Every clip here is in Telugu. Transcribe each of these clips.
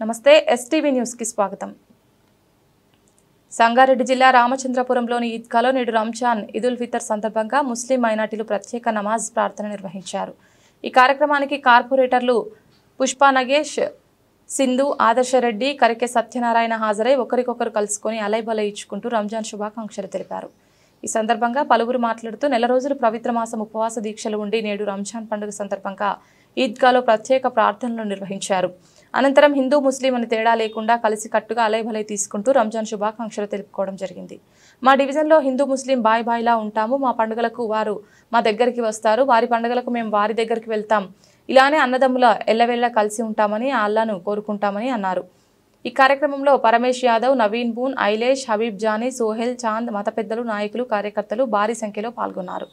నమస్తే ఎస్టీవీ న్యూస్ కి స్వాగతం। సంగారెడ్డి జిల్లా రామచంద్రపురంలోని ఈద్గాలో నేడు రంజాన్ ఈదుల్ ఫితర్ సందర్భంగా ముస్లిం మైనారిటీలు ప్రత్యేక నమాజ్ ప్రార్థన నిర్వహించారు। ఈ కార్యక్రమానికి కార్పొరేటర్లు పుష్ప నగేష్, సింధు, ఆదర్శ రెడ్డి, కరికే సత్యనారాయణ హాజరై ఒకరికొకరు కలుసుకొని అలైబలై ఇచ్చుకుంటూ రంజాన్ శుభాకాంక్షలు తెలిపారు। ఈ సందర్భంగా పలువురు మాట్లాడుతూ నెల రోజులు పవిత్ర మాసం ఉపవాస దీక్షలు ఉండి నేడు రంజాన్ పండుగ సందర్భంగా ఈద్గాలో ప్రత్యేక ప్రార్థనలు నిర్వహించారు। అనంతరం హిందూ ముస్లిం అని తేడా లేకుండా కలిసికట్టుగా అలైబలై తీసుకుంటూ రంజాన్ శుభాకాంక్షలు తెలుపుకోవడం జరిగింది। మా డివిజన్లో హిందూ ముస్లిం బాయ్ బాయ్లా ఉంటాము। మా పండుగలకు వారు మా దగ్గరికి వస్తారు, వారి పండుగలకు మేము వారి దగ్గరికి వెళ్తాం। ఇలానే అన్నదమ్ముల ఎల్లవెళ్ళ కలిసి ఉంటామని అల్లాను కోరుకుంటామని అన్నారు। ఈ కార్యక్రమంలో పరమేష్ యాదవ్, నవీన్ బూన్, ఐలేష్, హబీబ్ జానీ, సోహెల్, చాంద్, మత పెద్దలు, నాయకులు, కార్యకర్తలు భారీ సంఖ్యలో పాల్గొన్నారు।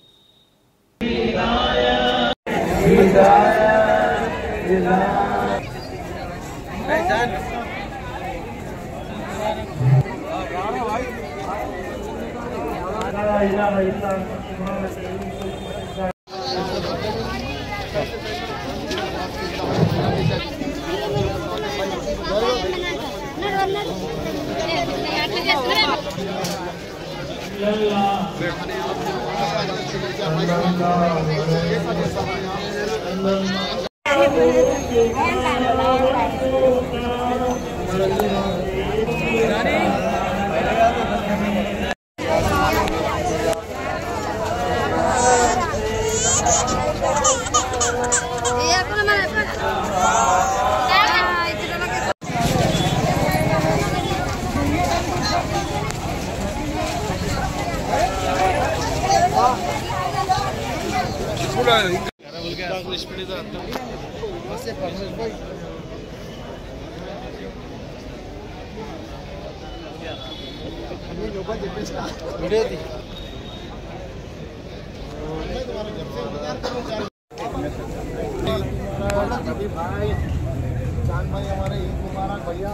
चांद भाई हमारे ईद मुबारक भैया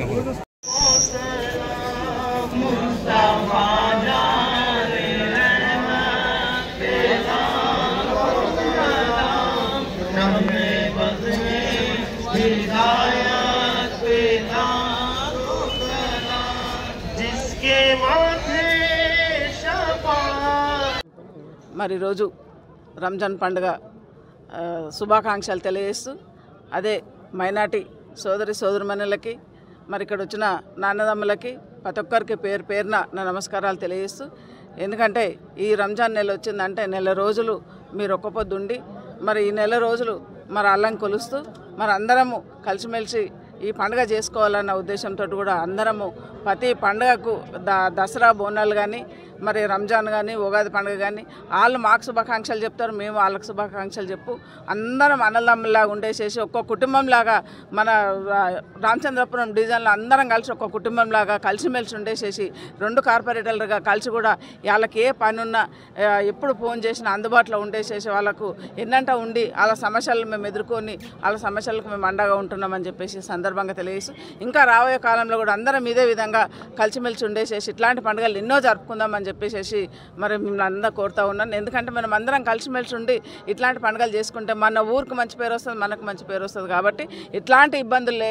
पूरा మరి రోజు రంజాన్ పండుగ శుభాకాంక్షలు తెలియజేస్తూ అదే మైనార్టీ సోదరిమణులకి మరి ఇక్కడ వచ్చిన నాన్నదమ్ములకి ప్రతి ఒక్కరికి పేరున నా నమస్కారాలు తెలియజేస్తూ, ఎందుకంటే ఈ రంజాన్ నెల వచ్చిందంటే నెల రోజులు మీరు ఒక్క పొద్దుండి మరి ఈ నెల రోజులు మరి అల్లాని కొలుస్తూ మరి అందరము కలిసిమెలిసి ఈ పండుగ చేసుకోవాలన్న ఉద్దేశంతో కూడా అందరము ప్రతి పండుగకు దసరా బోనాలు కానీ మరి రంజాన్ కానీ ఉగాది పండుగ కానీ వాళ్ళు మాకు శుభాకాంక్షలు చెప్తారు, మేము వాళ్ళకు శుభాకాంక్షలు చెప్పు అందరం అన్నదమ్ములాగా ఉండేసేసి ఒక్క కుటుంబంలాగా మన రామచంద్రపురం డివిజన్లో అందరం కలిసి ఒక్క కుటుంబంలాగా కలిసిమెలిసి ఉండేసేసి రెండు కార్పొరేటర్లుగా కలిసి కూడా వాళ్ళకి ఏ పని ఉన్నా ఎప్పుడు ఫోన్ చేసినా అందుబాటులో ఉండేసేసి వాళ్ళకు ఎన్నంట ఉండి వాళ్ళ సమస్యలను మేము ఎదుర్కొని వాళ్ళ సమస్యలకు మేము అండగా ఉంటున్నామని చెప్పేసి సందర్భంగా తెలియజేస్తూ ఇంకా రాబోయే కాలంలో కూడా అందరం ఇదే విధంగా కలిసిమెలిసి ఉండేసేసి ఇట్లాంటి పండుగలు ఎన్నో జరుపుకుందామని చెప్పేసి మరి మిమ్మల్ని అందరూ కోరుతూ ఉన్నాను। ఎందుకంటే మనం అందరం కలిసిమెలిసి ఉండి ఇట్లాంటి పండుగలు చేసుకుంటే మన ఊరికి మంచి పేరు వస్తుంది, మనకు మంచి పేరు వస్తుంది। కాబట్టి ఇట్లాంటి ఇబ్బందులు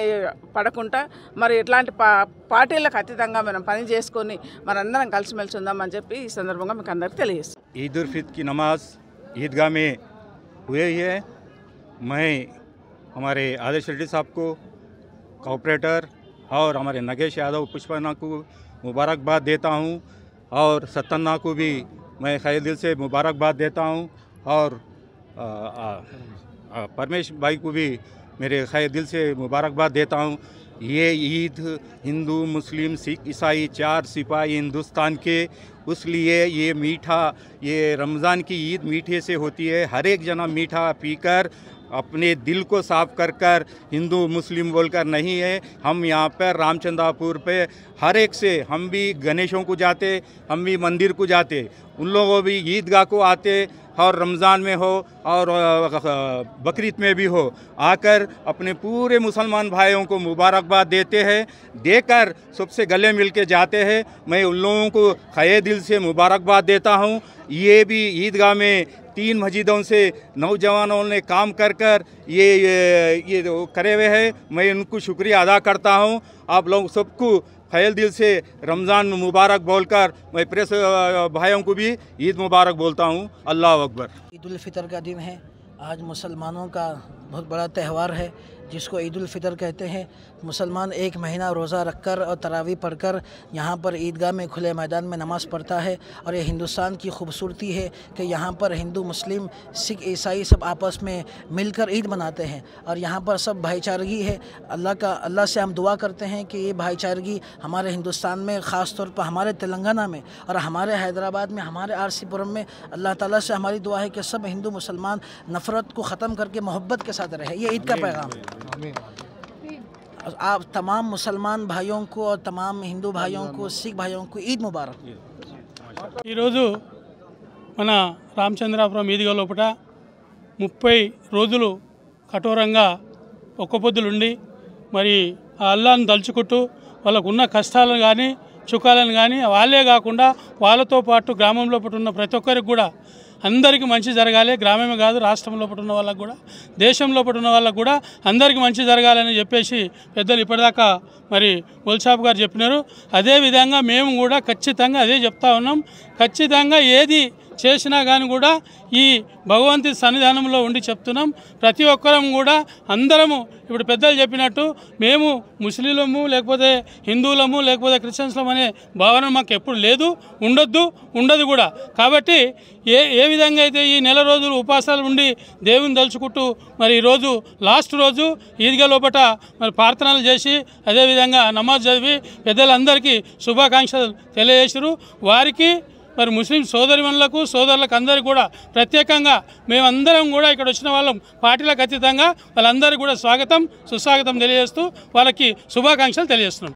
పడకుండా మరి ఇట్లాంటి పార్టీలకు అతీతంగా మనం పని చేసుకొని మనందరం కలిసిమెలిసి ఉందామని చెప్పి ఈ సందర్భంగా మీకు అందరికీ తెలియజేస్తాను। ईद उल फितर की नमाज ईदगाह में हुई है। मैं हमारे आदर्श रेड्डी साहब को, कॉपरेटर और हमारे नगेश यादव, पुष्पना को मुबारकबाद देता हूँ और सत्तना को भी मैं खैर दिल से मुबारकबाद देता हूँ और परमेश भाई को भी मेरे खैर दिल से मुबारकबाद देता हूँ। ये ईद हिंदू मुस्लिम सिख ईसाई 4 सिपाही हिंदुस्तान के, उसलिए ये मीठा, ये रमज़ान की ईद मीठे से होती है। हर एक जना मीठा पीकर अपने दिल को साफ कर कर हिंदू मुस्लिम बोलकर नहीं है। हम यहाँ पर रामचंद्रापुर पे हर एक से, हम भी गणेशों को जाते, हम भी मंदिर को जाते, उन लोगों भी ईदगाह को आते, और रमज़ान में हो और बकरीद में भी हो, आकर अपने पूरे मुसलमान भाइयों को मुबारकबाद देते हैं, देकर सबसे गले मिल के जाते हैं। मैं उन लोगों को खैर दिल से मुबारकबाद देता हूँ। ये भी ईदगाह में 3 मस्जिदों से नौजवानों ने काम कर कर ये करे हुए हैं। मैं उनको शुक्रिया अदा करता हूँ। आप लोग सबको खैर दिल से रमज़ान मुबारक बोलकर मैं प्रेस भाइयों को भी ईद मुबारक बोलता हूँ। अल्लाह अकबर। ईद उल फितर का दिन है। आज मुसलमानों का बहुत बड़ा त्यौहार है जिसको ईद उल फितर कहते हैं। मुसलमान 1 महीना रोज़ा रखकर और तरावी पढ़कर यहाँ पर ईदगाह में खुले मैदान में नमाज़ पढ़ता है। और ये हिंदुस्तान की खूबसूरती है कि यहाँ पर हिंदू मुस्लिम सिख ईसाई सब आपस में मिलकर ईद मनाते हैं और यहाँ पर सब भाईचारगी है। अल्लाह से हम दुआ करते हैं कि ये भाईचारगी हमारे हिंदुस्तान में, ख़ास तौर पर हमारे तेलंगाना में और हमारे हैदराबाद में, हमारे आरसीपुरम में, अल्लाह ताला से हमारी दुआ है कि सब हिंदू मुसलमान नफ़रत को ख़त्म करके मोहब्बत के साथ रहे। ये ईद का पैगाम है। आप तमाम मुसलमान भाइयों को और तमाम हिंदू भाइयों को, सिख भाइयों को ईद मुबारक। ఈరోజు మన రామచంద్రాపురం ఈద్గా లోపల 30 రోజులు కఠోరంగా ఒక్కపొద్దులుండి మరి ఆ అల్లాహ్ను తలుచుకుంటూ వాళ్ళకున్న కష్టాలను కానీ చుక్కాలను కానీ వాళ్ళే కాకుండా వాళ్ళతో పాటు గ్రామంలో ఉన్న ప్రతి ఒక్కరికి కూడా అందరికీ మంచి జరగాలి. గ్రామమే కాదు, రాష్ట్రంలో ఉన్న వాళ్ళకు కూడా, దేశంలో ఉన్న వాళ్ళకు కూడా అందరికీ మంచి జరగాలని చెప్పేసి పెద్దలు ఇప్పటిదాకా మరి గొల్సాబ్ గారు చెప్పినారు. అదేవిధంగా మేము కూడా ఖచ్చితంగా అదే చెప్తా ఉన్నాం. ఖచ్చితంగా ఏది చేసినా కానీ కూడా ఈ భగవంతు సన్నిధానంలో ఉండి చెప్తున్నాం. ప్రతి ఒక్కరం కూడా అందరము ఇప్పుడు పెద్దలు చెప్పినట్టు మేము ముస్లింలము లేకపోతే హిందువులము లేకపోతే క్రిస్టియన్స్లము అనే భావన మాకు ఎప్పుడు లేదు, ఉండదు కూడా. కాబట్టి ఏ విధంగా అయితే ఈ నెల రోజులు ఉపాసాలు ఉండి దేవుని తలుచుకుంటూ మరి ఈరోజు లాస్ట్ రోజు ఈద్గా లోపల మరి ప్రార్థనలు చేసి అదేవిధంగా నమాజ్ చదివి పెద్దలందరికీ శుభాకాంక్షలు తెలియజేసారు. వారికి మరి ముస్లిం సోదరిమణులకు సోదరులకు అందరికీ కూడా ప్రత్యేకంగా మేమందరం కూడా ఇక్కడ వచ్చిన వాళ్ళం పార్టీలకు అతీతంగా వాళ్ళందరికీ కూడా స్వాగతం సుస్వాగతం తెలియజేస్తూ వాళ్ళకి శుభాకాంక్షలు తెలియజేస్తున్నాం.